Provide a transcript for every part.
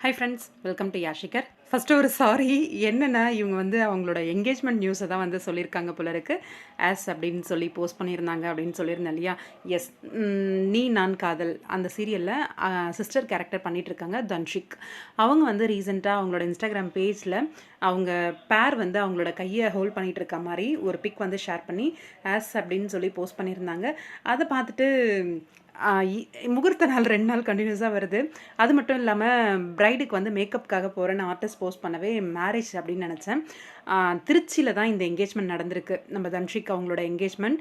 Hi friends, welcome to யாஷிகர். First ஒரு sorry. என்னென்னா, இவங்க வந்து அவங்களோட என்கேஜ்மெண்ட் நியூஸை தான் வந்து சொல்லியிருக்காங்க போல இருக்கு. ஆஸ் அப்படின்னு சொல்லி போஸ்ட் பண்ணியிருந்தாங்க அப்படின்னு சொல்லியிருந்தேன் இல்லையா? எஸ். நீ நான் காதல் அந்த சீரியலில் சிஸ்டர் கேரக்டர் பண்ணிகிட்ருக்காங்க தன்ஷிக். அவங்க வந்து ரீசெண்டாக அவங்களோட இன்ஸ்டாகிராம் பேஜில் அவங்க பேர் வந்து அவங்களோட கையை ஹோல்ட் பண்ணிகிட்டு இருக்க மாதிரி ஒரு பிக் வந்து ஷேர் பண்ணி ஆஸ் அப்படின்னு சொல்லி போஸ்ட் பண்ணியிருந்தாங்க. அதை பார்த்துட்டு முகூர்த்த நாள் 2 நாள் கண்டினியூஸாக வருது. அது மட்டும் இல்லாமல் பிரைடுக்கு வந்து மேக்கப்புக்காக போகிறேன்னு ஆர்டிஸ்ட் போஸ்ட் பண்ணவே மேரேஜ் அப்படின்னு நினச்சேன். திருச்சியில் தான் இந்த என்கேஜ்மெண்ட் நடந்திருக்கு. நம்ம தன்ஷிக் அவங்களோட என்கேஜ்மெண்ட்.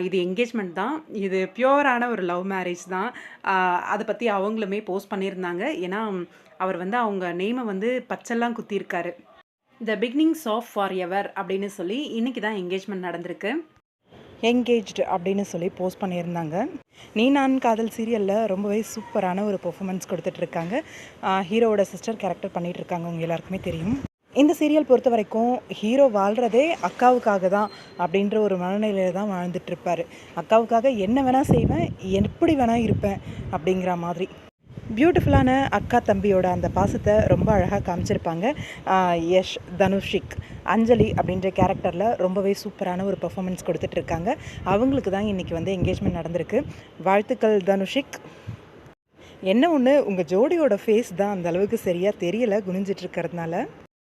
இது என்கேஜ்மெண்ட் தான். இது பியூரான ஒரு லவ் மேரேஜ் தான். அதை பற்றி அவங்களுமே போஸ்ட் பண்ணியிருந்தாங்க. ஏன்னா அவர் வந்து அவங்க நேமை வந்து பச்செல்லாம் குத்தியிருக்காரு. த பிகினிங்ஸ் ஆஃப் ஃபார் எவர் அப்படின்னு சொல்லி இன்றைக்கி தான் என்கேஜ்மெண்ட் நடந்திருக்கு. என்கேஜ்டு அப்படின்னு சொல்லி போஸ்ட் பண்ணியிருந்தாங்க. நீ நான் காதல் சீரியலில் ரொம்பவே சூப்பரான ஒரு பெர்ஃபார்மன்ஸ் கொடுத்துட்ருக்காங்க. ஹீரோவோட சிஸ்டர் கேரக்டர் பண்ணிகிட்ருக்காங்க, உங்கள் எல்லாருக்குமே தெரியும். இந்த சீரியல் பொறுத்த வரைக்கும் ஹீரோ வாழ்கிறதே அக்காவுக்காக தான் அப்படின்ற ஒரு மனநிலையில் தான் வாழ்ந்துட்டுருப்பார். அக்காவுக்காக என்ன வேணால் செய்வேன், எப்படி வேணால் இருப்பேன் அப்படிங்கிற மாதிரி பியூட்டிஃபுல்லான அக்கா தம்பியோட அந்த பாசத்தை ரொம்ப அழகாக காமிச்சிருப்பாங்க. யஷ், தனுஷிக், அஞ்சலி அப்படின்ற கேரக்டரில் ரொம்பவே சூப்பரான ஒரு பெர்ஃபார்மன்ஸ் கொடுத்துட்ருக்காங்க. அவங்களுக்கு தான் இன்றைக்கி வந்து என்கேஜ்மெண்ட் நடந்திருக்கு. வாழ்த்துக்கள் தனுஷிக். என்ன ஒன்று, உங்கள் ஜோடியோட ஃபேஸ் தான் அந்த அளவுக்கு சரியாக தெரியலை குனிஞ்சிட்ருக்கிறதுனால.